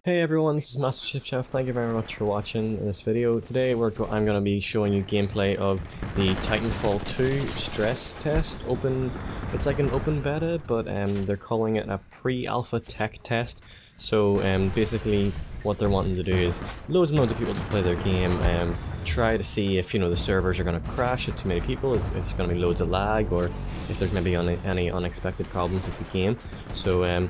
Hey everyone, this is Master Shift Chef. Thank you very much for watching this video. Today I'm going to be showing you gameplay of the Titanfall 2 stress test. It's like an open beta, but they're calling it a pre-alpha tech test. So basically what they're wanting to do is loads and loads of people to play their game, try to see if the servers are going to crash at too many people, if it's going to be loads of lag, or if there's maybe any unexpected problems with the game. So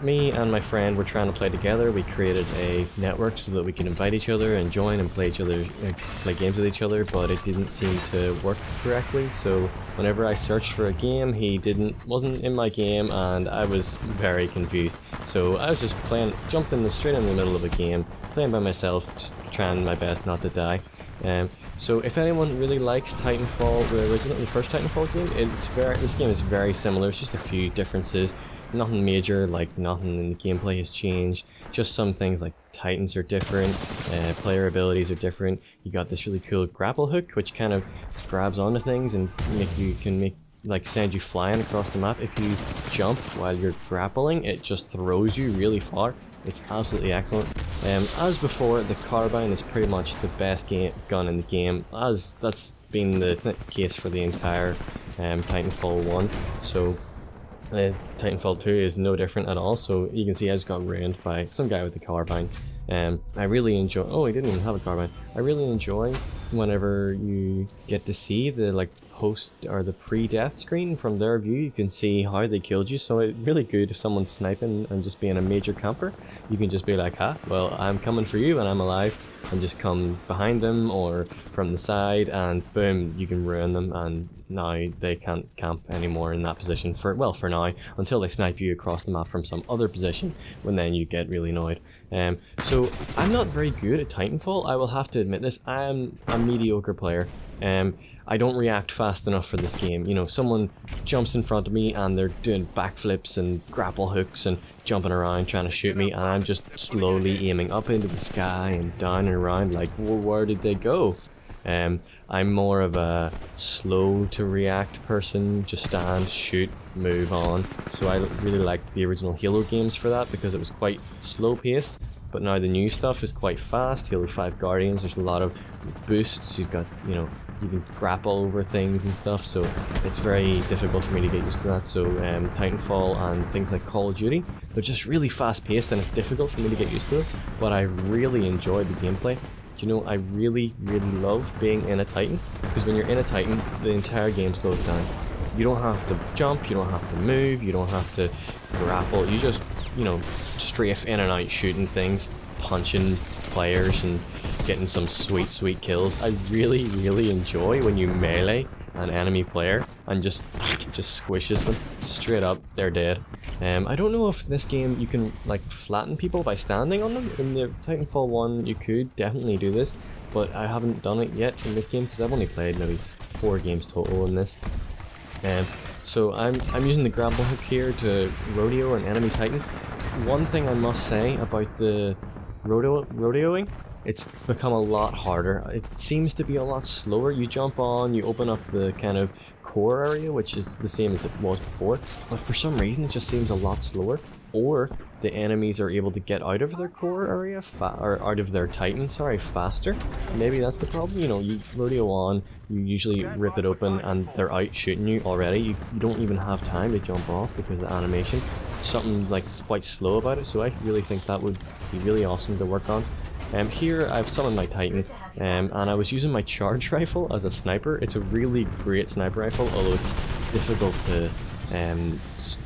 me and my friend were trying to play together. We created a network so that we could invite each other and join and play games with each other, but it didn't seem to work correctly. So whenever I searched for a game, he wasn't in my game, and I was very confused. So I was just jumped straight in the middle of a game, playing by myself, just trying my best not to die. So if anyone really likes Titanfall, the first Titanfall game, this game is very similar. It's just a few differences. Nothing major, like nothing in the gameplay has changed. Just some things like Titans are different, player abilities are different. You got this really cool grapple hook, which kind of grabs onto things and send you flying across the map. If you jump while you're grappling, it just throws you really far. It's absolutely excellent. As before, the carbine is pretty much the best gun in the game, as that's been the case for the entire Titanfall 1. So Titanfall 2 is no different at all. So you can see I just got ruined by some guy with a carbine. I really enjoy. Oh, he didn't even have a carbine. I really enjoy whenever you get to see the post or the pre-death screen from their view. You can see how they killed you. So it's really good if someone's sniping and just being a major camper. You can just be like, well, I'm coming for you and I'm alive, and just come behind them or from the side, and boom, you can ruin them. And now they can't camp anymore in that position for now, until they snipe you across the map from some other position, when then you get really annoyed. So I'm not very good at Titanfall, I will have to admit this. I am a mediocre player. I don't react fast enough for this game. Someone jumps in front of me and they're doing backflips and grapple hooks and jumping around trying to shoot me, and I'm just slowly aiming up into the sky and down and around like, well, where did they go? I'm more of a slow to react person, just stand, shoot, move on. So I really liked the original Halo games for that, because it was quite slow paced, but now the new stuff is quite fast. Halo 5 Guardians, there's a lot of boosts, you've got, you can grapple over things and stuff, so it's very difficult for me to get used to that. So Titanfall and things like Call of Duty, they're just really fast paced and it's difficult for me to get used to it, but I really enjoyed the gameplay. I really, really love being in a Titan, because when you're in a Titan, the entire game slows down. You don't have to jump, you don't have to move, you don't have to grapple, you just, strafe in and out shooting things, punching players and getting some sweet kills. I really, really enjoy when you melee an enemy player and just squishes them straight up, they're dead. I don't know if this game you can flatten people by standing on them. In the Titanfall 1 you could definitely do this, but I haven't done it yet in this game because I've only played maybe 4 games total in this. So I'm using the grapple hook here to rodeo an enemy Titan. One thing I must say about the rodeoing, it's become a lot harder. It seems to be a lot slower. You jump on, you open up the kind of core area, which is the same as it was before, but for some reason it just seems a lot slower. Or the enemies are able to get out of their core area, or out of their Titan, sorry, faster. Maybe that's the problem. You rodeo on, you usually rip it open and they're out shooting you already. You don't even have time to jump off because of the animation. Something quite slow about it, so I really think that would be really awesome to work on. Here I've summoned my Titan, and I was using my charge rifle as a sniper. It's a really great sniper rifle, although it's difficult to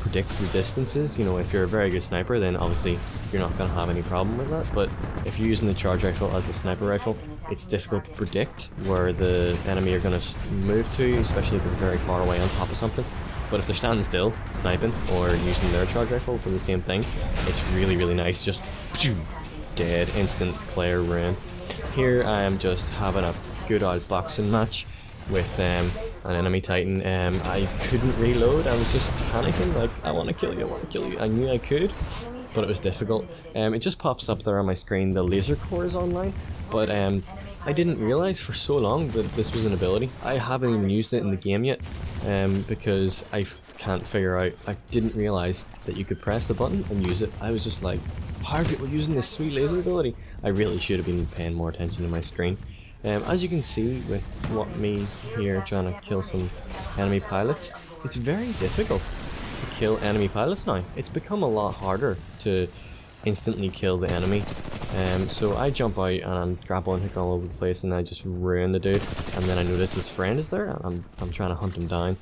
predict the distances. If you're a very good sniper, then obviously you're not going to have any problem with that, but if you're using the charge rifle as a sniper rifle, it's difficult to predict where the enemy are going to move to, especially if they're very far away on top of something. But if they're standing still, sniping, or using their charge rifle for the same thing, it's really, really nice. Just dead, instant player ruin. Here I am just having a good old boxing match with an enemy Titan. I couldn't reload, I was just panicking, like, I want to kill you, I want to kill you. I knew I could, but it was difficult. It just pops up there on my screen, the laser core is online, but I didn't realize for so long that this was an ability. I haven't even used it in the game yet, because I can't figure out, I didn't realize that you could press the button and use it. I was just like, Why are people using this sweet laser ability? I really should have been paying more attention to my screen. As you can see with me here trying to kill some enemy pilots, it's very difficult to kill enemy pilots now. It's become a lot harder to instantly kill the enemy. So I jump out and I'm grappling hook all over the place and I just ruin the dude, and then I notice his friend is there and I'm trying to hunt him down.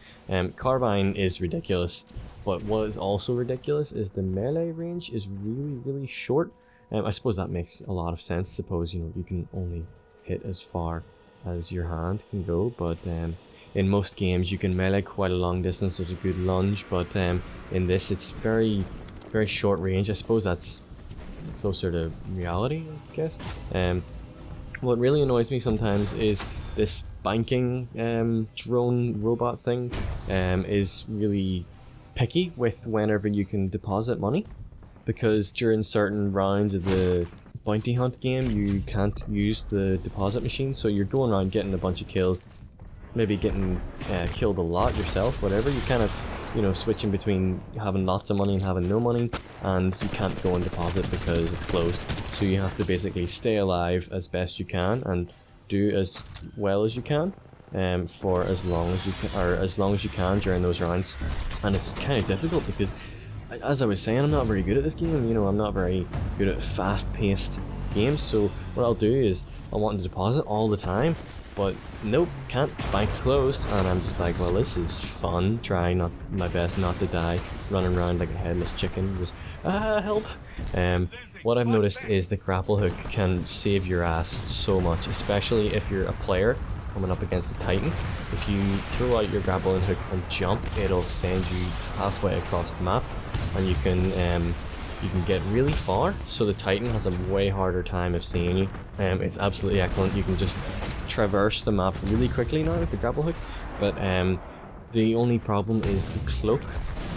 Carbine is ridiculous, but what is also ridiculous is the melee range is really short. I suppose that makes a lot of sense. Suppose, you know, you can only hit as far as your hand can go, but in most games you can melee quite a long distance. There's a good lunge, but in this it's very short range. I suppose that's closer to reality, I guess. What really annoys me sometimes is this banking drone robot thing is really picky with whenever you can deposit money, because during certain rounds of the bounty hunt game you can't use the deposit machine, so you're going around getting a bunch of kills, maybe getting killed a lot yourself, whatever. You kind of, you know, switching between having lots of money and having no money, and you can't go and deposit because it's closed. So you have to basically stay alive as best you can and do as well as you can for as long as you can during those rounds. And it's kind of difficult because, as I was saying, I'm not very good at this game. You know, I'm not very good at fast-paced games. So what I'll do is I want to deposit all the time, but nope, can't, bank closed, and I'm just like, well, this is fun, trying my best not to die, running around like a headless chicken, just, help! What I've noticed is the grapple hook can save your ass so much, especially if you're a player coming up against a Titan. If you throw out your grappling hook and jump, it'll send you halfway across the map, and you can get really far, so the Titan has a way harder time of seeing you. It's absolutely excellent. You can just traverse the map really quickly now with the grapple hook, but the only problem is the cloak.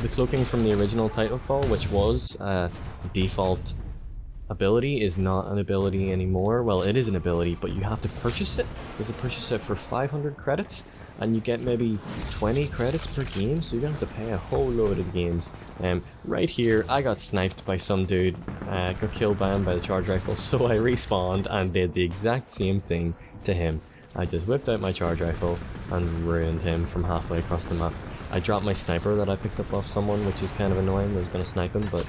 The cloaking from the original Titanfall, which was a default ability, is not an ability anymore. Well, it is an ability, but you have to purchase it. You have to purchase it for 500 credits, and you get maybe 20 credits per game, so you're gonna have to pay a whole load of games. Right here, I got sniped by some dude, got killed by him by the charge rifle, so I respawned and did the exact same thing to him. I just whipped out my charge rifle and ruined him from halfway across the map. I dropped my sniper that I picked up off someone, which is kind of annoying. I was gonna snipe him, but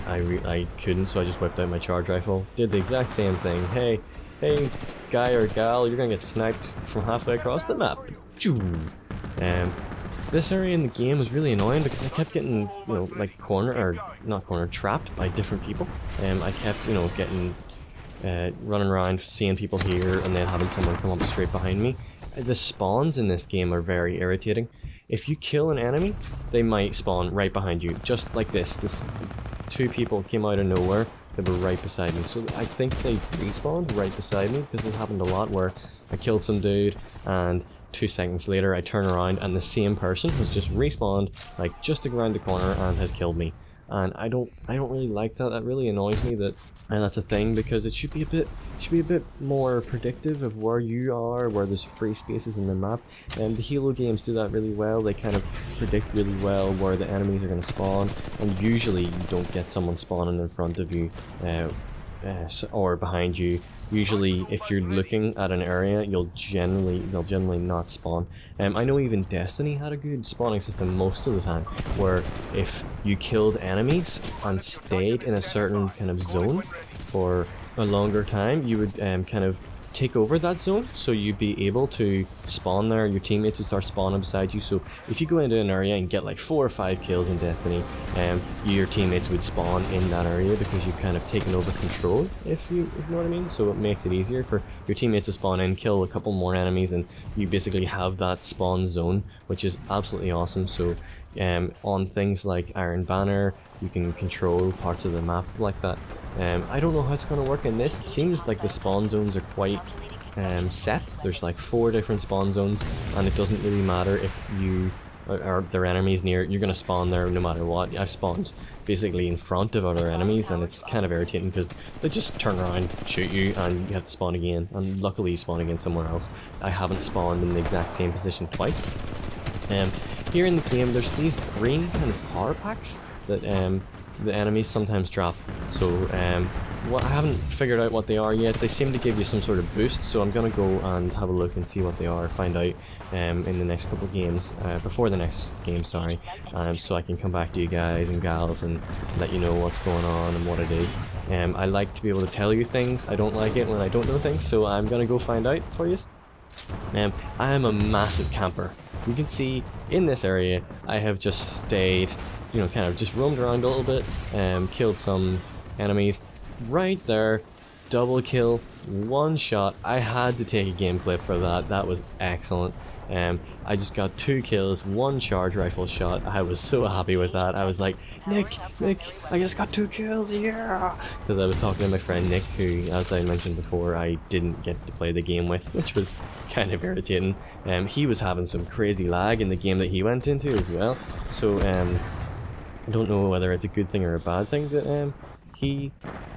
I couldn't, so I just whipped out my charge rifle, did the exact same thing. Hey guy or gal, you're gonna get sniped from halfway across the map. This area in the game was really annoying because I kept getting, you know, like trapped by different people. I kept, you know, getting running around, seeing people here, and then having someone come up straight behind me. The spawns in this game are very irritating. If you kill an enemy, they might spawn right behind you, just like this. Two people came out of nowhere. They were right beside me, so I think they respawned right beside me, because it happened a lot where I killed some dude and 2 seconds later I turn around and the same person has just respawned like just around the corner and has killed me. And I don't really like that. That really annoys me that that's a thing, because it should be a bit more predictive of where you are, where there's free spaces in the map. And the Halo games do that really well. They kind of predict really well where the enemies are going to spawn, and usually you don't get someone spawning in front of you or behind you. Usually, if you're looking at an area, they'll generally not spawn. I know even Destiny had a good spawning system most of the time, where if you killed enemies and stayed in a certain kind of zone for a longer time, you would kind of take over that zone, so you'd be able to spawn there, your teammates would start spawning beside you. So if you go into an area and get like 4 or 5 kills in Destiny, your teammates would spawn in that area because you've kind of taken over control, if you know what I mean. So it makes it easier for your teammates to spawn in, kill a couple more enemies, and you basically have that spawn zone, which is absolutely awesome. So on things like Iron Banner, you can control parts of the map like that. I don't know how it's going to work in this. It seems like the spawn zones are quite set. There's like 4 different spawn zones, and it doesn't really matter if you or their enemies near. You're going to spawn there no matter what. I've spawned basically in front of other enemies, and it's kind of irritating because they just turn around, shoot you, and you have to spawn again. And luckily you spawn again somewhere else. I haven't spawned in the exact same position twice. Here in the game, there's these green kind of power packs that the enemies sometimes drop. So I haven't figured out what they are yet. They seem to give you some sort of boost, so I'm gonna go and have a look and see what they are, find out in the next couple of games, before the next game, sorry, so I can come back to you guys and gals and let you know what's going on and what it is. I like to be able to tell you things. I don't like it when I don't know things, so I'm gonna go find out for you. I am a massive camper. You can see in this area I have just stayed, you know, kind of just roamed around a little bit, killed some enemies. Right there, double kill, one shot. I had to take a game clip for that. That was excellent. I just got 2 kills, 1 charge rifle shot. I was so happy with that. I was like, Nick, I just got 2 kills, yeah! Because I was talking to my friend Nick, who, as I mentioned before, I didn't get to play the game with, which was kind of irritating. He was having some crazy lag in the game that he went into as well. So, I don't know whether it's a good thing or a bad thing that he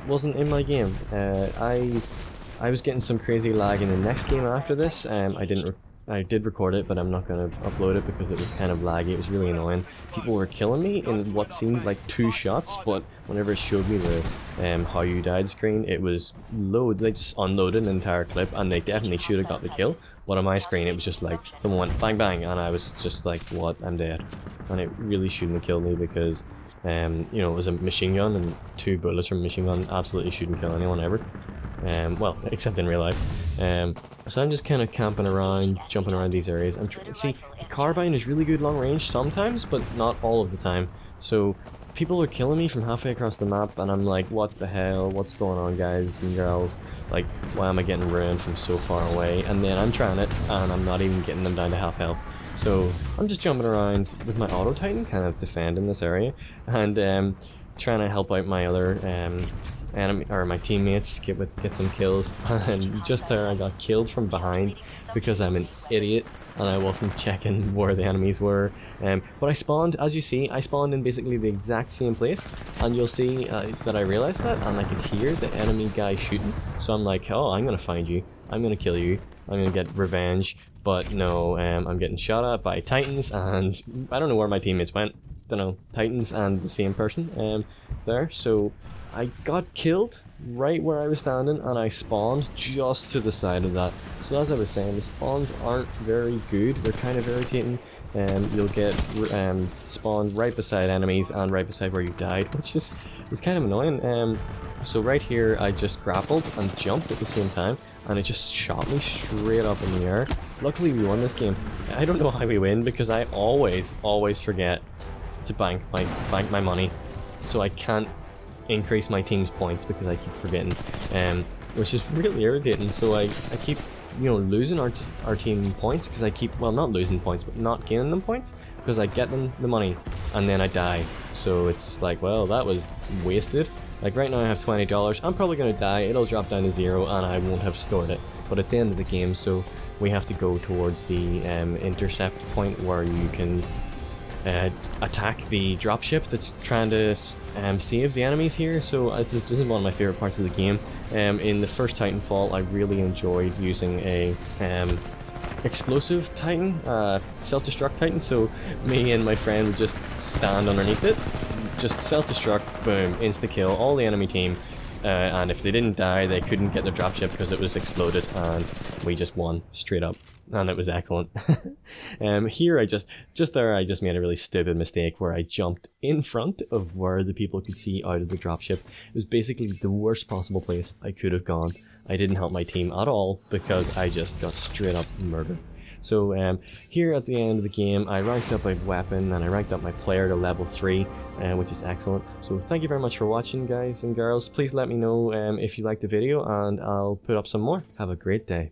wasn't in my game. I was getting some crazy lag in the next game after this. I did record it, but I'm not going to upload it because it was kind of laggy. It was really annoying. People were killing me in what seemed like 2 shots, but whenever it showed me the how you died screen, it was load. They just unloaded an entire clip, and they definitely should have got the kill. But on my screen, it was just like someone went bang bang, and I was just like, what? I'm dead. And it really shouldn't have killed me because you know, it was a machine gun, and 2 bullets from a machine gun absolutely shouldn't kill anyone ever. Well, except in real life. So I'm just kind of camping around, jumping around these areas. I'm trying to see, the carbine is really good long range sometimes, but not all of the time. So people are killing me from halfway across the map, and I'm like, what the hell? What's going on, guys and girls? Like, why am I getting ruined from so far away? And then I'm trying it, and I'm not even getting them down to half health. So I'm just jumping around with my auto titan, kind of defending this area, and trying to help out my other my teammates get some kills. And just there I got killed from behind because I'm an idiot and I wasn't checking where the enemies were. But I spawned, as you see, I spawned in basically the exact same place, and you'll see that I realized that, and I could hear the enemy guy shooting. So I'm like, oh, I'm gonna find you, I'm gonna kill you, I'm gonna get revenge. But no, I'm getting shot at by titans, and I don't know where my teammates went. Don't know, titans and the same person there. So I got killed right where I was standing, and I spawned just to the side of that. So as I was saying, the spawns aren't very good. They're kind of irritating. You'll get spawned right beside enemies and right beside where you died, which is kind of annoying. So right here, I just grappled and jumped at the same time, and it just shot me straight up in the air. Luckily, we won this game. I don't know how we win because I always forget to bank my money, so I can't increase my team's points because I keep forgetting, which is really irritating. So I keep, you know, losing our team points because I keep, well, not losing points, but not gaining them points because I get them the money and then I die. So it's just like, well, that was wasted. Like right now I have $20. I'm probably gonna die. It'll drop down to 0 and I won't have stored it. But it's the end of the game, so we have to go towards the intercept point where you can attack the dropship that's trying to save the enemies here. So this is one of my favorite parts of the game. In the first Titanfall, I really enjoyed using a explosive titan, self-destruct titan. So me and my friend would just stand underneath it, just self-destruct, boom, insta-kill all the enemy team. And if they didn't die, they couldn't get their dropship because it was exploded, and we just won straight up. And it was excellent. Here I just made a really stupid mistake where I jumped in front of where the people could see out of the dropship. It was basically the worst possible place I could have gone. I didn't help my team at all because I just got straight up murdered. So here at the end of the game, I ranked up a weapon and I ranked up my player to level 3, which is excellent. So thank you very much for watching, guys and girls. Please let me know if you liked the video, and I'll put up some more. Have a great day.